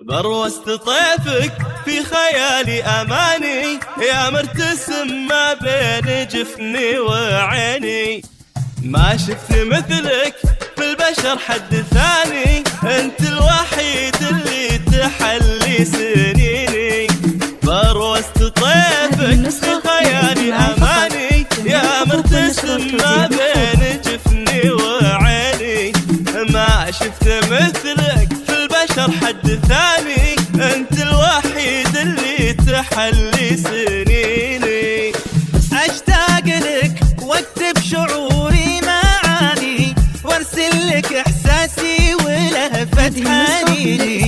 بروست طيفك في خيالي أماني، يا مرتسم ما بين جفني وعيني. ما شفت مثلك في البشر حد ثاني، انت الوحيد اللي تحلي سنيني. بروست طيفك في خيالي أماني، يا مرتسم ما بين جفني وعيني. ما شفت مثلك في البشر حد ثاني، انت الوحيد اللي تحلي سنيني. اشتاق لك واكتب شعوري معاني، وارسل لك احساسي ولهفة حنيني.